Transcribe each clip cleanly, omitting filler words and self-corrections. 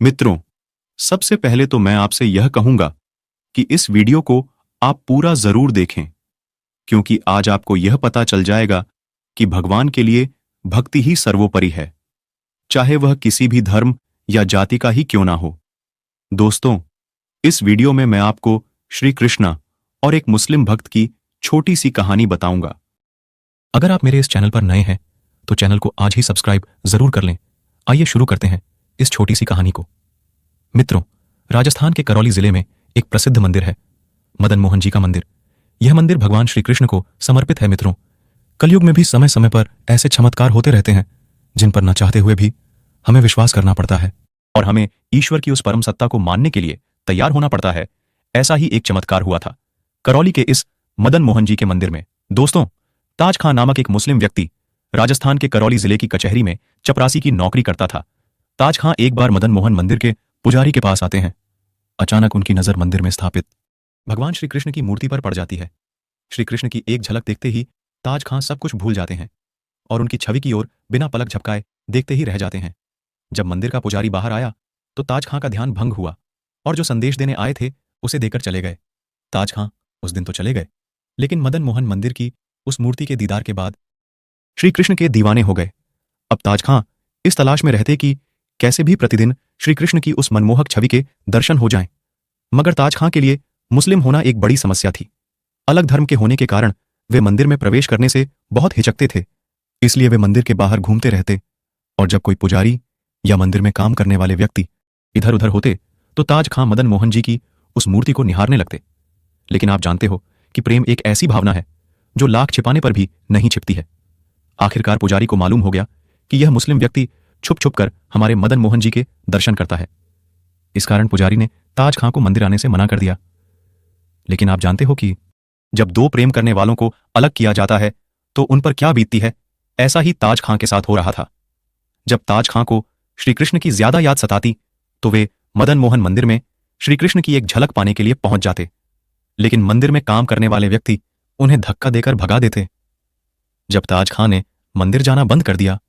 मित्रों, सबसे पहले तो मैं आपसे यह कहूंगा कि इस वीडियो को आप पूरा जरूर देखें, क्योंकि आज आपको यह पता चल जाएगा कि भगवान के लिए भक्ति ही सर्वोपरि है, चाहे वह किसी भी धर्म या जाति का ही क्यों ना हो। दोस्तों, इस वीडियो में मैं आपको श्री कृष्ण और एक मुस्लिम भक्त की छोटी सी कहानी बताऊंगा। अगर आप मेरे इस चैनल पर नए हैं तो चैनल को आज ही सब्सक्राइब जरूर कर लें। आइए शुरू करते हैं इस छोटी सी कहानी को। मित्रों, राजस्थान के करौली जिले में एक प्रसिद्ध मंदिर है, मदन मोहन जी का मंदिर। यह मंदिर भगवान श्री कृष्ण को समर्पित है। मित्रों, कलयुग में भी समय समय पर ऐसे चमत्कार होते रहते हैं जिन पर न चाहते हुए भी हमें विश्वास करना पड़ता है और हमें ईश्वर की उस परम सत्ता को मानने के लिए तैयार होना पड़ता है। ऐसा ही एक चमत्कार हुआ था करौली के इस मदन मोहन जी के मंदिर में। दोस्तों, ताज खां नामक एक मुस्लिम व्यक्ति राजस्थान के करौली जिले की कचहरी में चपरासी की नौकरी करता था। ताज खां एक बार मदन मोहन मंदिर के पुजारी के पास आते हैं। अचानक उनकी नजर मंदिर में स्थापित भगवान श्री कृष्ण की मूर्ति पर पड़ जाती है। श्री कृष्ण की एक झलक देखते ही ताज खां सब कुछ भूल जाते हैं और उनकी छवि की ओर बिना पलक झपकाए देखते ही रह जाते हैं। जब मंदिर का पुजारी बाहर आया तो ताज खां का ध्यान भंग हुआ और जो संदेश देने आए थे उसे देकर चले गए। ताज खां उस दिन तो चले गए, लेकिन मदन मोहन मंदिर की उस मूर्ति के दीदार के बाद श्री कृष्ण के दीवाने हो गए। अब ताज खां इस तलाश में रहते कि कैसे भी प्रतिदिन श्री कृष्ण की उस मनमोहक छवि के दर्शन हो जाएं। मगर ताज खां के लिए मुस्लिम होना एक बड़ी समस्या थी। अलग धर्म के होने के कारण वे मंदिर में प्रवेश करने से बहुत हिचकते थे। इसलिए वे मंदिर के बाहर घूमते रहते और जब कोई पुजारी या मंदिर में काम करने वाले व्यक्ति इधर उधर होते तो ताज खां मदन मोहन जी की उस मूर्ति को निहारने लगते। लेकिन आप जानते हो कि प्रेम एक ऐसी भावना है जो लाख छिपाने पर भी नहीं छिपती है। आखिरकार पुजारी को मालूम हो गया कि यह मुस्लिम व्यक्ति छुप छुप कर हमारे मदन मोहन जी के दर्शन करता है। इस कारण पुजारी ने ताज खां को मंदिर आने से मना कर दिया। लेकिन आप जानते हो कि जब दो प्रेम करने वालों को अलग किया जाता है तो उन पर क्या बीतती है। ऐसा ही ताज खां के साथ हो रहा था। जब ताज खां को श्री कृष्ण की ज्यादा याद सताती तो वे मदन मोहन मंदिर में श्री कृष्ण की एक झलक पाने के लिए पहुंच जाते, लेकिन मंदिर में काम करने वाले व्यक्ति उन्हें धक्का देकर भगा देते। जब ताज खां ने मंदिर जाना बंद कर दिया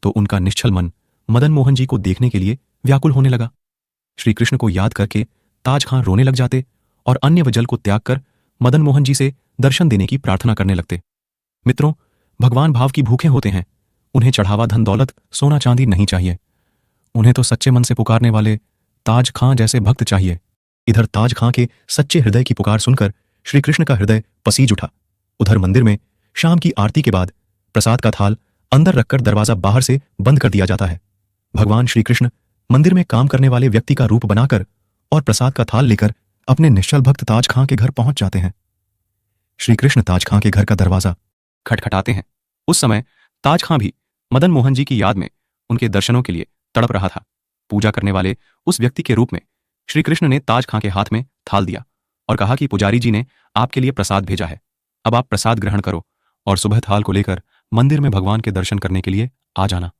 तो उनका निश्चल मन मदन मोहन जी को देखने के लिए व्याकुल होने लगा। श्री कृष्ण को याद करके ताज खां रोने लग जाते और अन्य वजल को त्याग कर मदन मोहन जी से दर्शन देने की प्रार्थना करने लगते। मित्रों, भगवान भाव की भूखे होते हैं। उन्हें चढ़ावा धन दौलत सोना चांदी नहीं चाहिए। उन्हें तो सच्चे मन से पुकारने वाले ताज खां जैसे भक्त चाहिए। इधर ताज खां के सच्चे हृदय की पुकार सुनकर श्री कृष्ण का हृदय पसीज उठा। उधर मंदिर में शाम की आरती के बाद प्रसाद का थाल अंदर रखकर दरवाजा बाहर से बंद कर दिया जाता है। भगवान श्री कृष्ण मंदिर में काम करने वाले व्यक्ति का रूप बनाकर और प्रसाद का थाल लेकर अपने निश्चल भक्त ताज खां के घर पहुंच जाते हैं। श्री कृष्ण ताज खां के घर का दरवाजा खटखटाते हैं। उस समय ताज खां भी मदन मोहन जी की याद में उनके दर्शनों के लिए तड़प रहा था। पूजा करने वाले उस व्यक्ति के रूप में श्री कृष्ण ने ताज खां के हाथ में थाल दिया और कहा कि पुजारी जी ने आपके लिए प्रसाद भेजा है, अब आप प्रसाद ग्रहण करो और सुबह थाल को लेकर मंदिर में भगवान के दर्शन करने के लिए आ जाना।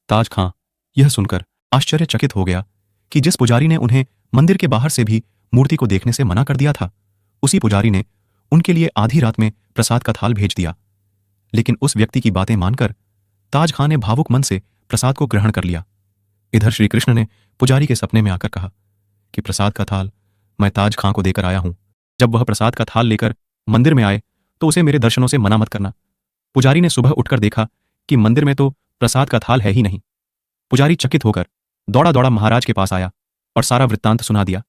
ताज खां यह सुनकर आश्चर्यचकित हो गया कि जिस पुजारी ने उन्हें मंदिर के बाहर से भी मूर्ति को देखने से मना कर दिया था, उसी पुजारी ने उनके लिए आधी रात में प्रसाद का थाल भेज दिया। लेकिन उस व्यक्ति की बातें मानकर ताज खां ने भावुक मन से प्रसाद को ग्रहण कर लिया। इधर श्री कृष्ण ने पुजारी के सपने में आकर कहा कि प्रसाद का थाल मैं ताज खां को देकर आया हूं। जब वह प्रसाद का थाल लेकर मंदिर में आए तो उसे मेरे दर्शनों से मना मत करना। पुजारी ने सुबह उठकर देखा कि मंदिर में तो प्रसाद का थाल है ही नहीं। पुजारी चकित होकर दौड़ा दौड़ा महाराज के पास आया और सारा वृत्तांत सुना दिया।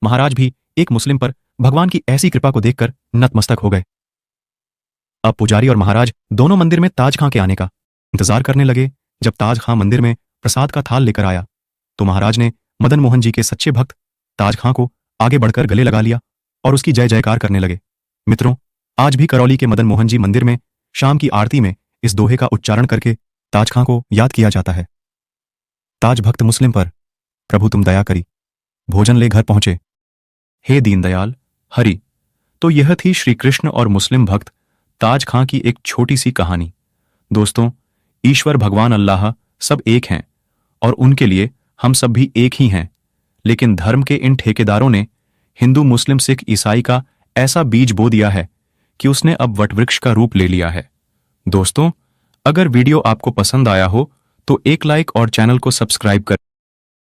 महाराज भी एक मुस्लिम पर भगवान की ऐसी कृपा को देखकर नतमस्तक हो गए। अब पुजारी और महाराज दोनों मंदिर में ताज खां के आने का इंतजार करने लगे। जब ताज खां मंदिर में प्रसाद का थाल लेकर आया तो महाराज ने मदन मोहन जी के सच्चे भक्त ताज खां को आगे बढ़कर गले लगा लिया और उसकी जय जयकार करने लगे। मित्रों, आज भी करौली के मदन मोहन जी मंदिर में शाम की आरती में इस दोहे का उच्चारण करके ताज खां को याद किया जाता है। ताज भक्त मुस्लिम पर प्रभु तुम दया करी, भोजन ले घर पहुंचे, हे दीनदयाल हरि। तो यह थी श्री कृष्ण और मुस्लिम भक्त ताज खां की एक छोटी सी कहानी। दोस्तों, ईश्वर भगवान अल्लाह सब एक हैं और उनके लिए हम सब भी एक ही हैं। लेकिन धर्म के इन ठेकेदारों ने हिंदू मुस्लिम सिख ईसाई का ऐसा बीज बो दिया है कि उसने अब वटवृक्ष का रूप ले लिया है। दोस्तों, अगर वीडियो आपको पसंद आया हो तो एक लाइक और चैनल को सब्सक्राइब कर